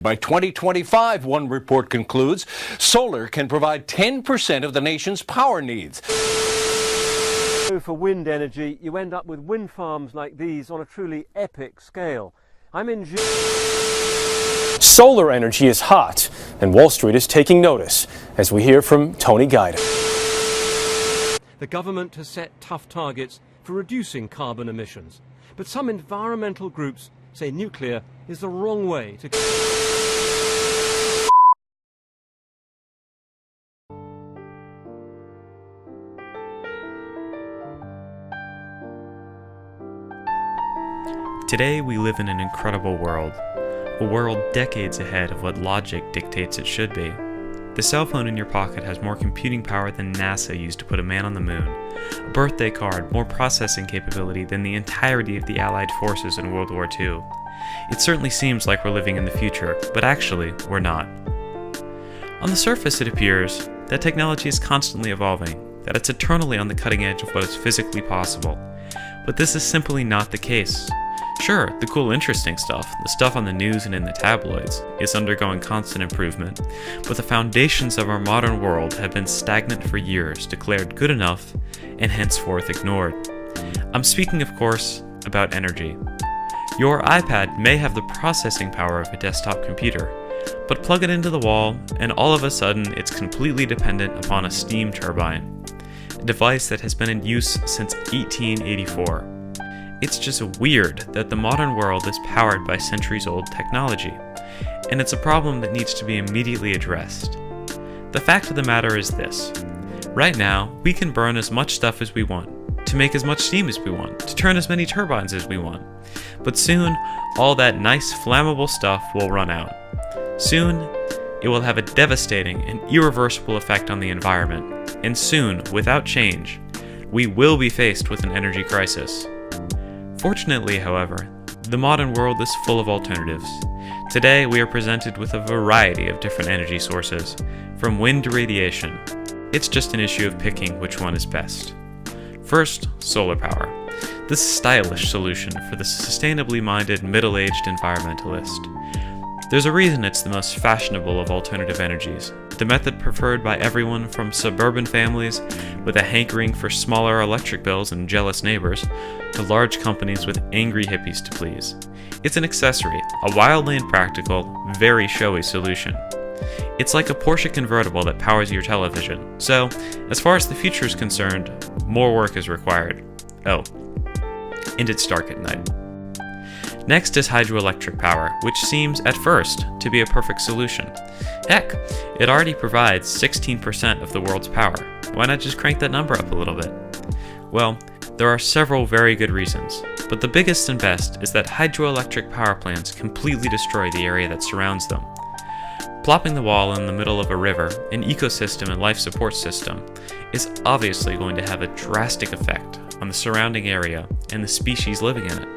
By 2025, one report concludes, solar can provide 10% of the nation's power needs. For wind energy, you end up with wind farms like these on a truly epic scale. I'm in Solar energy is hot, and Wall Street is taking notice, as we hear from Tony Guida. The government has set tough targets for reducing carbon emissions, but some environmental groups say nuclear is the wrong way to... Today we live in an incredible world, a world decades ahead of what logic dictates it should be. The cell phone in your pocket has more computing power than NASA used to put a man on the moon, a birthday card more processing capability than the entirety of the Allied forces in World War II. It certainly seems like we're living in the future, but actually we're not. On the surface it appears that technology is constantly evolving, that it's eternally on the cutting edge of what is physically possible, but this is simply not the case. Sure, the cool interesting stuff, the stuff on the news and in the tabloids, is undergoing constant improvement, but the foundations of our modern world have been stagnant for years, declared good enough, and henceforth ignored. I'm speaking, of course, about energy. Your iPad may have the processing power of a desktop computer, but plug it into the wall, and all of a sudden it's completely dependent upon a steam turbine, a device that has been in use since 1884. It's just weird that the modern world is powered by centuries-old technology, and it's a problem that needs to be immediately addressed. The fact of the matter is this. Right now, we can burn as much stuff as we want, to make as much steam as we want, to turn as many turbines as we want. But soon, all that nice flammable stuff will run out. Soon, it will have a devastating and irreversible effect on the environment, and soon, without change, we will be faced with an energy crisis. Fortunately, however, the modern world is full of alternatives. Today, we are presented with a variety of different energy sources, from wind to radiation. It's just an issue of picking which one is best. First, solar power. This stylish solution for the sustainably minded middle-aged environmentalist. There's a reason it's the most fashionable of alternative energies, the method preferred by everyone from suburban families with a hankering for smaller electric bills and jealous neighbors, to large companies with angry hippies to please. It's an accessory, a wildly impractical, very showy solution. It's like a Porsche convertible that powers your television, so, as far as the future is concerned, more work is required. Oh, and it's dark at night. Next is hydroelectric power, which seems, at first, to be a perfect solution. Heck, it already provides 16% of the world's power. Why not just crank that number up a little bit? Well, there are several very good reasons, but the biggest and best is that hydroelectric power plants completely destroy the area that surrounds them. Plopping the wall in the middle of a river, an ecosystem and life support system, is obviously going to have a drastic effect on the surrounding area and the species living in it.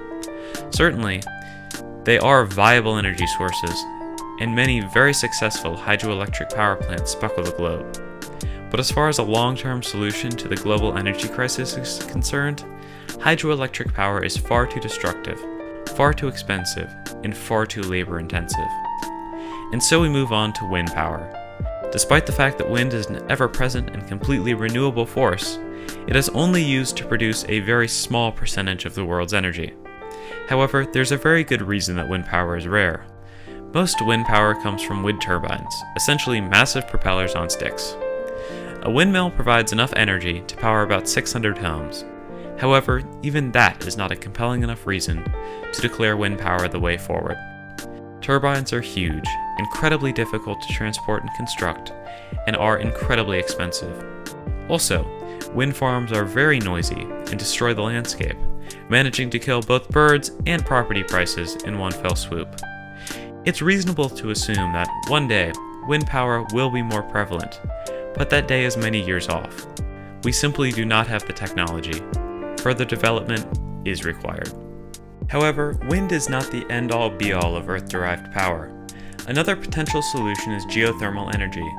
Certainly, they are viable energy sources, and many very successful hydroelectric power plants speckle the globe. But as far as a long-term solution to the global energy crisis is concerned, hydroelectric power is far too destructive, far too expensive, and far too labor-intensive. And so we move on to wind power. Despite the fact that wind is an ever-present and completely renewable force, it is only used to produce a very small percentage of the world's energy. However, there's a very good reason that wind power is rare. Most wind power comes from wind turbines, essentially massive propellers on sticks. A windmill provides enough energy to power about 600 homes. However, even that is not a compelling enough reason to declare wind power the way forward. Turbines are huge, incredibly difficult to transport and construct, and are incredibly expensive. Also, wind farms are very noisy and destroy the landscape, managing to kill both birds and property prices in one fell swoop. It's reasonable to assume that one day, wind power will be more prevalent, but that day is many years off. We simply do not have the technology. Further development is required. However, wind is not the end-all be-all of Earth-derived power. Another potential solution is geothermal energy.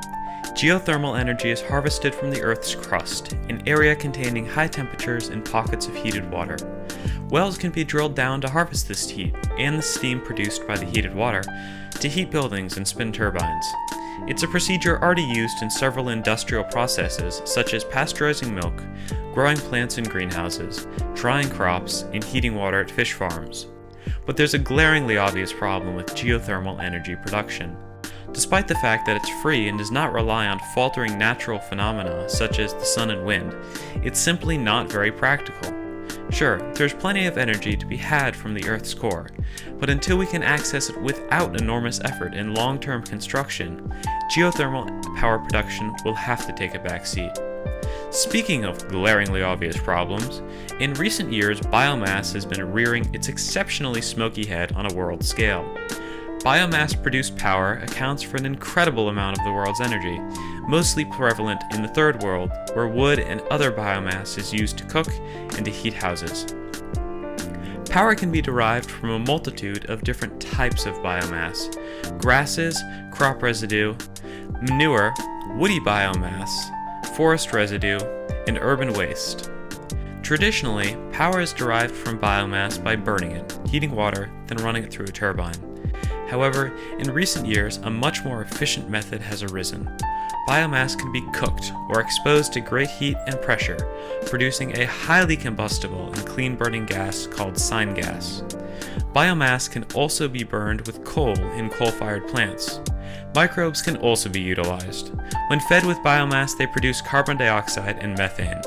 Geothermal energy is harvested from the Earth's crust, an area containing high temperatures and pockets of heated water. Wells can be drilled down to harvest this heat and the steam produced by the heated water to heat buildings and spin turbines. It's a procedure already used in several industrial processes such as pasteurizing milk, growing plants in greenhouses, drying crops, and heating water at fish farms. But there's a glaringly obvious problem with geothermal energy production. Despite the fact that it's free and does not rely on faltering natural phenomena such as the sun and wind, it's simply not very practical. Sure, there's plenty of energy to be had from the Earth's core, but until we can access it without enormous effort in long-term construction, geothermal power production will have to take a back seat. Speaking of glaringly obvious problems, in recent years biomass has been rearing its exceptionally smoky head on a world scale. Biomass-produced power accounts for an incredible amount of the world's energy, mostly prevalent in the Third World, where wood and other biomass is used to cook and to heat houses. Power can be derived from a multitude of different types of biomass: grasses, crop residue, manure, woody biomass, forest residue, and urban waste. Traditionally, power is derived from biomass by burning it, heating water, then running it through a turbine. However, in recent years, a much more efficient method has arisen. Biomass can be cooked or exposed to great heat and pressure, producing a highly combustible and clean-burning gas called syngas. Biomass can also be burned with coal in coal-fired plants. Microbes can also be utilized. When fed with biomass, they produce carbon dioxide and methane.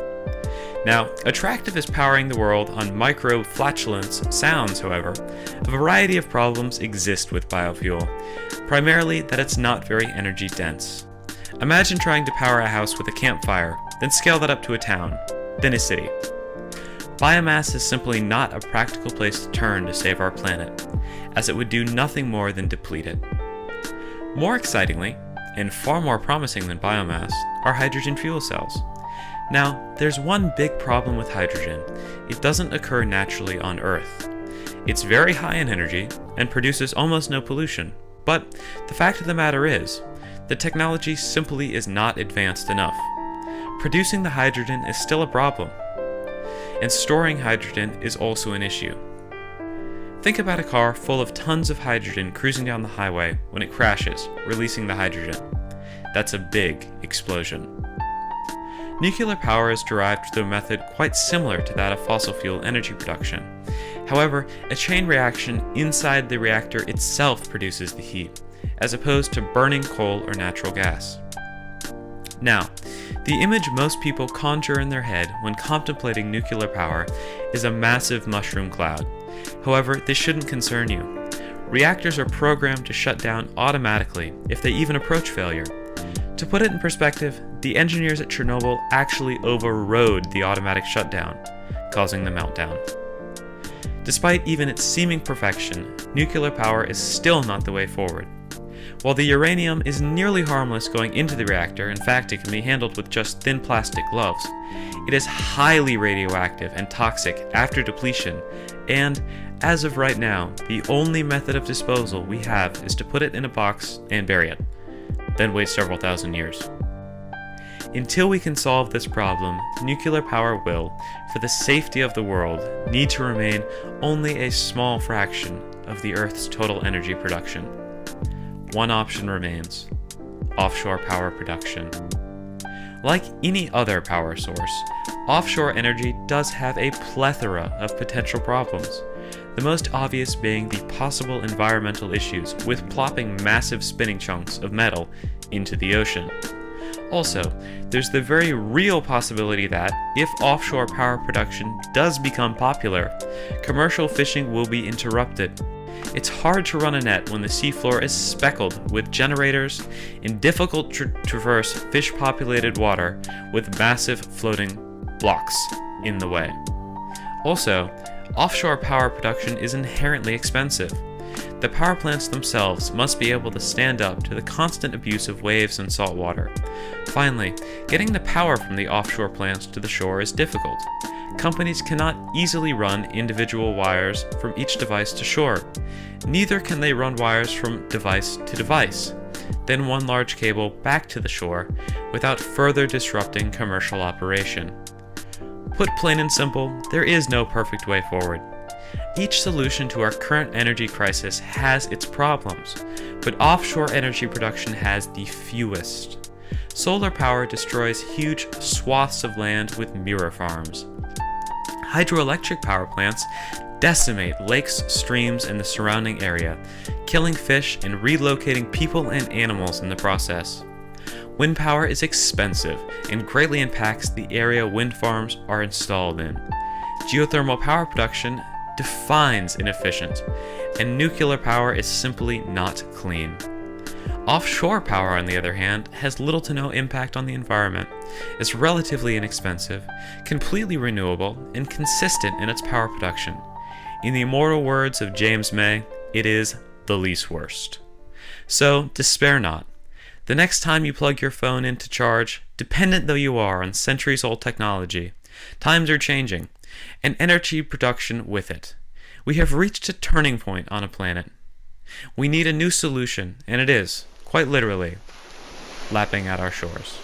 Now, attractive as powering the world on microbe flatulence sounds, however, a variety of problems exist with biofuel, primarily that it's not very energy dense. Imagine trying to power a house with a campfire, then scale that up to a town, then a city. Biomass is simply not a practical place to turn to save our planet, as it would do nothing more than deplete it. More excitingly, and far more promising than biomass, are hydrogen fuel cells. Now, there's one big problem with hydrogen. It doesn't occur naturally on Earth. It's very high in energy and produces almost no pollution. But the fact of the matter is, the technology simply is not advanced enough. Producing the hydrogen is still a problem, and storing hydrogen is also an issue. Think about a car full of tons of hydrogen cruising down the highway when it crashes, releasing the hydrogen. That's a big explosion. Nuclear power is derived through a method quite similar to that of fossil fuel energy production. However, a chain reaction inside the reactor itself produces the heat, as opposed to burning coal or natural gas. Now, the image most people conjure in their head when contemplating nuclear power is a massive mushroom cloud. However, this shouldn't concern you. Reactors are programmed to shut down automatically if they even approach failure. To put it in perspective, the engineers at Chernobyl actually overrode the automatic shutdown, causing the meltdown. Despite even its seeming perfection, nuclear power is still not the way forward. While the uranium is nearly harmless going into the reactor, in fact it can be handled with just thin plastic gloves, it is highly radioactive and toxic after depletion, and, as of right now, the only method of disposal we have is to put it in a box and bury it, then wait several thousand years. Until we can solve this problem, nuclear power will, for the safety of the world, need to remain only a small fraction of the Earth's total energy production. One option remains: offshore power production. Like any other power source, offshore energy does have a plethora of potential problems, the most obvious being the possible environmental issues with plopping massive spinning chunks of metal into the ocean. Also, there's the very real possibility that, if offshore power production does become popular, commercial fishing will be interrupted. It's hard to run a net when the seafloor is speckled with generators in difficult to traverse fish-populated water with massive floating blocks in the way. Also, offshore power production is inherently expensive. The power plants themselves must be able to stand up to the constant abuse of waves and salt water. Finally, getting the power from the offshore plants to the shore is difficult. Companies cannot easily run individual wires from each device to shore. Neither can they run wires from device to device, then one large cable back to the shore without further disrupting commercial operation. Put plain and simple, there is no perfect way forward. Each solution to our current energy crisis has its problems, but offshore energy production has the fewest. Solar power destroys huge swaths of land with mirror farms. Hydroelectric power plants decimate lakes, streams, and the surrounding area, killing fish and relocating people and animals in the process. Wind power is expensive and greatly impacts the area wind farms are installed in. Geothermal power production defines inefficient, and nuclear power is simply not clean. Offshore power, on the other hand, has little to no impact on the environment, is relatively inexpensive, completely renewable, and consistent in its power production. In the immortal words of James May, it is the least worst. So, despair not. The next time you plug your phone in to charge, dependent though you are on centuries-old technology, times are changing, and energy production with it. We have reached a turning point on a planet. We need a new solution, and it is, quite literally, lapping at our shores.